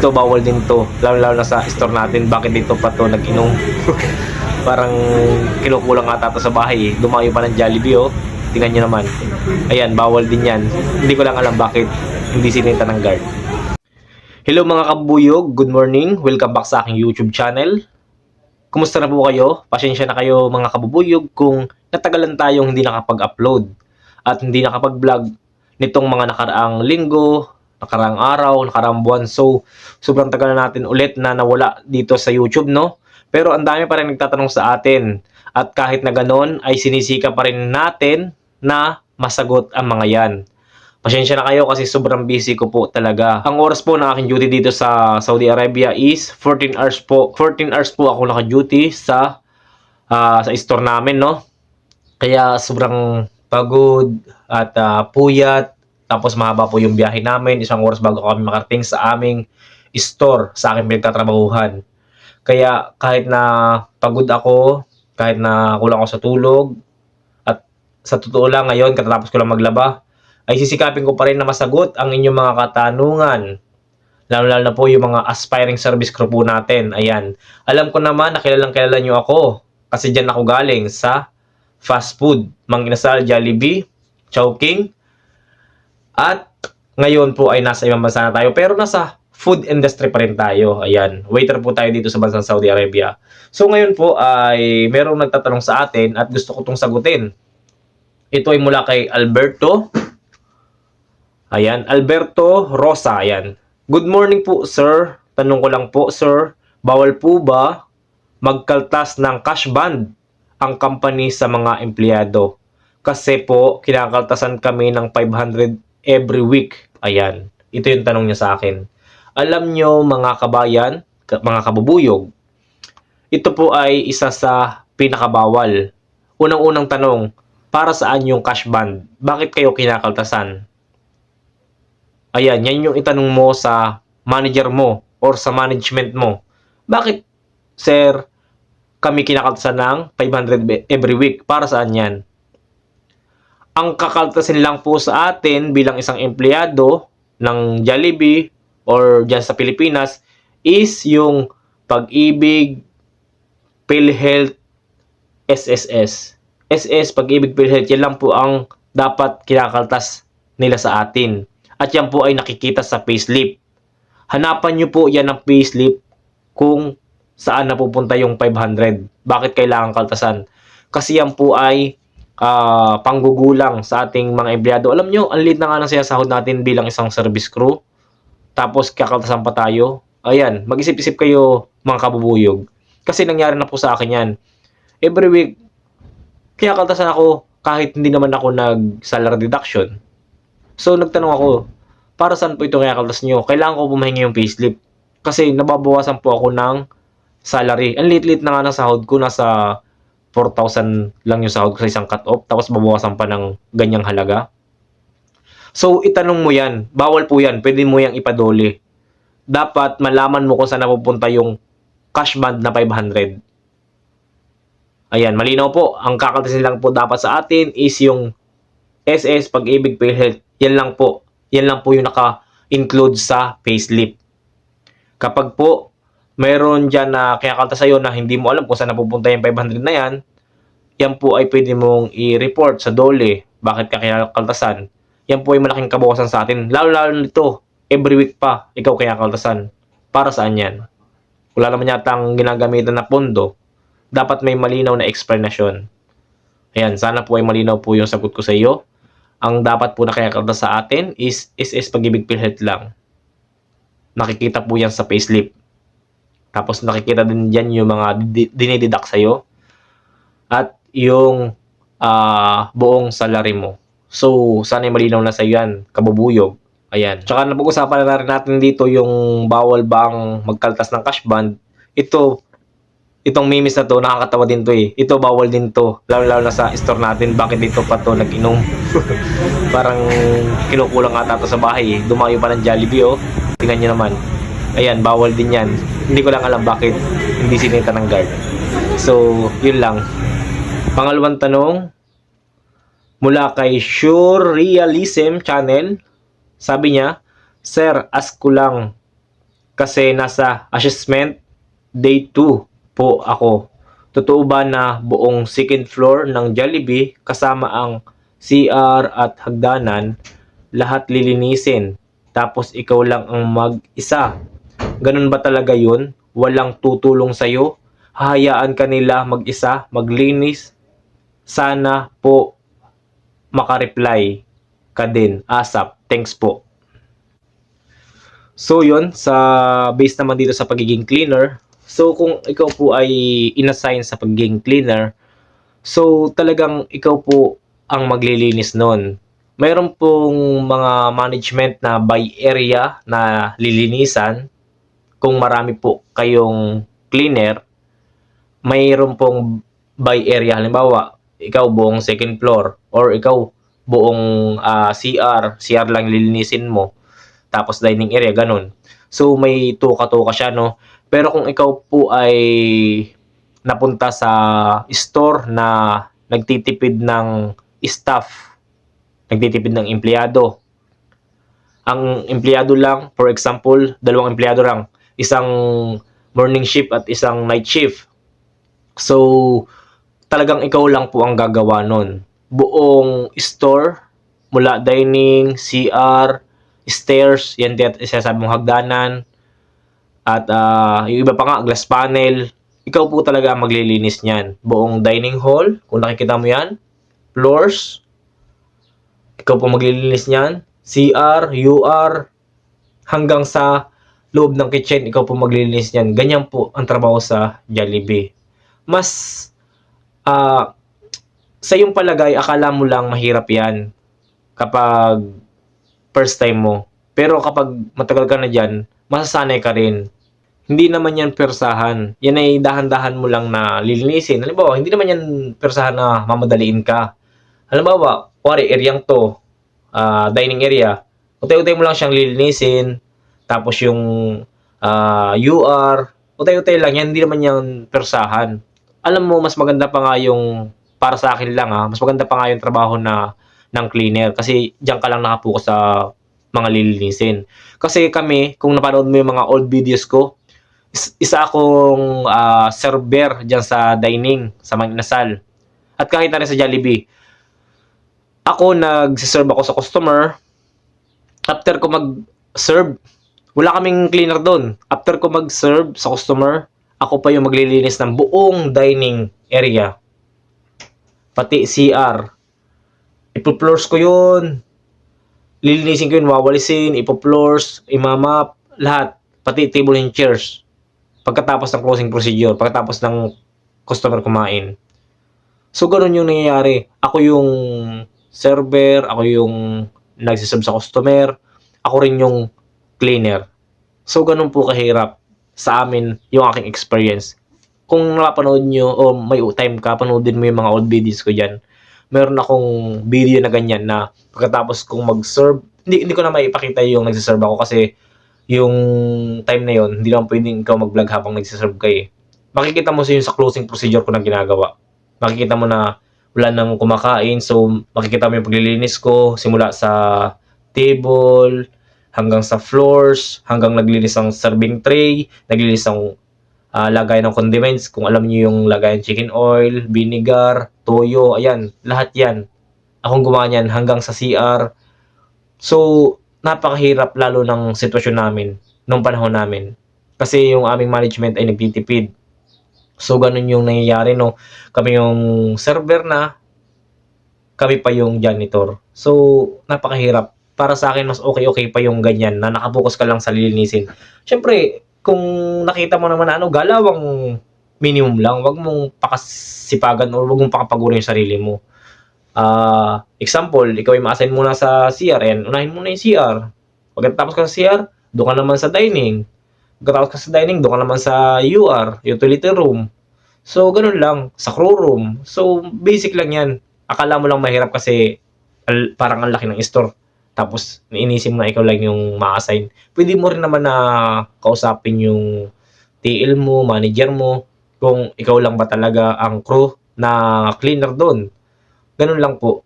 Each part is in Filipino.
Ito bawal din to, lalo na sa store natin. Bakit dito pa to nag-inom? Parang kinukulang ata to sa bahay. Dumayo pa ng Jollibee, oh. Tingnan nyo naman. Ayan, bawal din yan. Hindi ko lang alam bakit hindi sinita ng guard. Hello mga kabuyog, good morning. Welcome back sa aking YouTube channel. Kumusta na po kayo? Pasensya na kayo mga kabubuyog kung natagalan tayong hindi nakapag-upload at hindi nakapag-vlog nitong mga nakaraang linggo, nakaraang araw, nakaraang buwan. So, sobrang tagal na natin ulit na nawala dito sa YouTube, no? Pero ang dami pa rin nagtatanong sa atin. At kahit na ganon, ay sinisika pa rin natin na masagot ang mga yan. Pasensya na kayo kasi sobrang busy ko po talaga. Ang oras po ng aking duty dito sa Saudi Arabia is 14 hours po. 14 hours po ako naka-duty sa store namin, no? Kaya sobrang pagod at puyat. Tapos mahaba po yung biyahe namin. Isang oras bago kami makarating sa aming store, sa aking pinagtatrabahuhan. Kaya kahit na pagod ako, kahit na kulang ako sa tulog, at sa totoo lang ngayon, katatapos ko lang maglaba, ay sisikapin ko pa rin na masagot ang inyong mga katanungan. Lalo na po yung mga aspiring service crew po natin. Ayan. Alam ko naman na kilala nyo ako. Kasi dyan ako galing sa fast food. Mang Inasal, Jollibee, Chowking. At ngayon po ay nasa ibang bansa na tayo. Pero nasa food industry pa rin tayo. Ayan. Waiter po tayo dito sa bansang Saudi Arabia. So ngayon po ay merong nagtatanong sa atin at gusto ko itong sagutin. Ito ay mula kay Alberto. Ayan. Alberto Rosa. Ayan. Good morning po, sir. Tanong ko lang po, sir. Bawal po ba magkaltas ng cash band ang company sa mga empleyado? Kasi po, kinakaltasan kami ng 500 every week. Ayan. Ito yung tanong niya sa akin. Alam nyo mga kabayan, mga kabubuyog, ito po ay isa sa pinakabawal. Unang-unang tanong, para saan yung cash band? Bakit kayo kinakaltasan? Ayan, yan yung itanong mo sa manager mo or sa management mo. Bakit, sir, kami kinakaltasan ng 500 every week? Para saan yan? Ang kakaltasin lang po sa atin bilang isang empleyado ng Jollibee or dyan sa Pilipinas is yung Pag-ibig, PhilHealth, SSS. SS, Pag-ibig, PhilHealth, yan lang po ang dapat kinakaltas nila sa atin. At yan po ay nakikita sa payslip. Hanapan nyo po yan ng payslip kung saan napupunta yung 500. Bakit kailangan kaltasan? Kasi yan po ay panggugulang sa ating mga empleyado. Alam nyo, ang liit na nga ng sinasahod natin bilang isang service crew. Tapos kakaltasan pa tayo. Ayan, mag-isip-isip kayo mga kabubuyog. Kasi nangyari na po sa akin yan. Every week, kaya kaltasan ako kahit hindi naman ako nag-salary deduction. So, nagtanong ako, para saan po ito kaya kaltas nyo? Kailangan ko pumahingi yung payslip. Kasi nababawasan po ako ng salary. Ang liit-liit na nga ng sahod ko, nasa 4,000 lang yung sahod ko sa isang cut-off, tapos babawasan pa ng ganyang halaga. So, itanong mo yan. Bawal po yan. Pwede mo yang ipadole. Dapat malaman mo kung saan napupunta yung cash band na 500. Ayan, malinaw po. Ang kakaltasin lang po dapat sa atin is yung SS, Pag-ibig, PhilHealth. Yan lang po. Yan lang po yung naka-include sa payslip. Kapag po mayroon dyan na kinakaltas sa'yo na hindi mo alam kung saan napupunta yung 500 na yan, yan po ay pwede mong i-report sa DOLE. Bakit ka kinakaltasan? Yan po ay malaking kabawasan sa atin. Lalo nito, every week pa, ikaw kinakaltasan. Para saan yan? Wala naman yatang ginagamitan na pondo. Dapat may malinaw na explanation. Ayan, sana po ay malinaw po yung sagot ko sa iyo. Ang dapat po na kinakaltas sa atin is SS, Pag-ibig, PhilHealth lang. Nakikita po yan sa payslip. Tapos nakikita din dyan yung mga dinideduct sa'yo. At yung buong salary mo. So, sana malinaw na sa'yo yan, kabubuyog. Ayan. Tsaka napag-usapan na rin natin dito yung bawal bang magkaltas ng cash band. Itong memes na to, nakakatawa din to eh. Ito, bawal din to. Lalo na sa store natin. Bakit dito pa to nag-inom? Parang kinukulang ata to sa bahay eh. Dumayo pa ng Jollibee, oh. Tingnan nyo naman. Ayan, bawal din yan. Hindi ko lang alam bakit hindi sinita ng guard. So, yun lang. Pangalawang tanong, mula kay Sure Realism Channel. Sabi niya, Sir, ask ko lang, Kasi nasa assessment day 2 po ako. Totoo ba na buong second floor ng Jollibee kasama ang CR at hagdanan lahat lilinisin tapos ikaw lang ang mag-isa? Ganun ba talaga yun? Walang tutulong sa'yo? Hahayaan ka nila mag-isa, maglinis? Sana po makareply ka din. ASAP. Thanks po. So yun, sa base naman dito sa pagiging cleaner, so kung ikaw po ay inassign sa pagiging cleaner, so talagang ikaw po ang maglilinis nun. Mayroon pong mga management na by area na lilinisan. Kung marami po kayong cleaner, mayroon pong by area. Halimbawa, ikaw buong second floor or ikaw buong CR lang lilinisin mo. Tapos dining area, ganun. So, may tuka-tuka siya, no? Pero kung ikaw po ay napunta sa store na nagtitipid ng staff, nagtitipid ng empleyado, ang empleyado lang, for example, dalawang empleyado lang, isang morning shift at isang night shift. So, talagang ikaw lang po ang gagawa nun. Buong store, mula dining, CR, stairs, yan sinasabi mong hagdanan, at yung iba pa nga, glass panel, ikaw po talaga ang maglilinis niyan. Buong dining hall, kung nakikita mo yan, floors, ikaw po maglilinis niyan, CR, UR, hanggang sa loob ng kitchen, ikaw po maglilinis niyan. Ganyan po ang trabaho sa Jollibee. Mas, sa iyong palagay, akala mo lang mahirap yan kapag first time mo. Pero kapag matagal ka na dyan, masasanay ka rin. Hindi naman yan persahan. Yan ay dahan-dahan mo lang na lilinisin. Halimbawa, hindi naman yan persahan na mamadaliin ka. Halimbawa, kuwari, areang to, dining area. Utay-utay mo lang siyang lilinisin. Tapos yung UR, utay-utay lang yan. Hindi naman yan persahan. Alam mo, mas maganda pa nga yung, para sa akin lang mas maganda pa nga yung trabaho ng cleaner. Kasi diyan ka lang nakapokus sa mga lilinisin. Kasi kami, kung napanood mo yung mga old videos ko, isa akong server dyan sa dining, sa mga inasal. At kahit na rin sa Jollibee. Ako, nagsiserve ako sa customer. After ko mag-serve, wala kaming cleaner doon. After ko mag-serve sa customer, ako pa yung maglilinis ng buong dining area. Pati CR. Ipo-floors ko yun. Lilinisin ko yun, wawalisin, ipo-floors, imamap, lahat. Pati table and chairs. Pagkatapos ng closing procedure, pagkatapos ng customer kumain. So, ganun yung nangyayari. Ako yung server, ako yung nagsiserve sa customer, ako rin yung cleaner. So, ganun po kahirap sa amin yung aking experience. Kung napanood nyo o may time ka, panoodin mo yung mga old videos ko dyan. Meron akong video na ganyan na pagkatapos kong mag-serve, hindi ko na maipakita yung nagsiserve ako kasi yung time na yon hindi naman pwedeng ikaw mag-vlog habang nagsiserve ka eh. Makikita mo sa closing procedure ko na ginagawa. Makikita mo na wala nang kumakain, so makikita mo yung paglilinis ko simula sa table, hanggang sa floors, hanggang naglinis ang serving tray, naglinis ang lagay ng condiments, kung alam niyo yung lagay ng chicken oil, vinegar, toyo, ayan, lahat yan. Akong gumawa niyan hanggang sa CR. So, napakahirap lalo ng sitwasyon namin, nung panahon namin. Kasi yung aming management ay nagtitipid. So, ganun yung nangyayari, no? Kami yung server na, kami pa yung janitor. So, napakahirap. Para sa akin, mas okay pa yung ganyan, na nakapokus ka lang sa lilinisin. Siyempre, kung nakita mo naman na galawang minimum lang, wag mong pakasipagan o wag mong pakapagurin yung sarili mo. Example, ikaw ay ma-assign muna sa CR, ayan, unahin mo na yung CR. Pagkatapos ka sa CR, doon ka naman sa dining. Pagkatapos ka sa dining, doon ka naman sa UR, utility room. So, ganun lang, sa crew room. So, basic lang yan. Akala mo lang mahirap kasi parang ang laki ng store. Tapos, iniisip mo na ikaw lang yung ma-assign. Pwede mo rin naman na kausapin yung TL mo, manager mo, kung ikaw lang ba talaga ang crew na cleaner doon. Ganun lang po.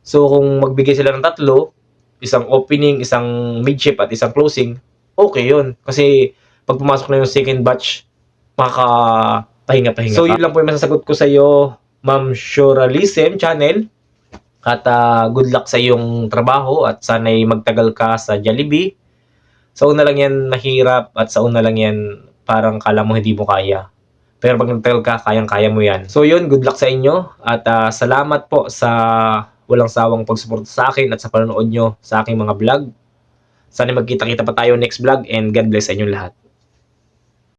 So, kung magbigay sila ng tatlo, isang opening, isang mid-shift at isang closing, okay yun. Kasi pag pumasok na yung second batch, makakapahinga-pahinga. So, yun lang po yung masasagot ko sa iyo, Ma'am Suralism Channel. At good luck sa iyong trabaho at sana'y magtagal ka sa Jollibee. Sa una lang yan mahirap at sa una lang yan parang kala mo hindi mo kaya. Pero pag nagtagal ka, kayang-kaya mo yan. So yun, good luck sa inyo at salamat po sa walang sawang pagsuporta sa akin at sa panonood nyo sa aking mga vlog. Sana magkita-kita pa tayo next vlog and God bless sa inyong lahat.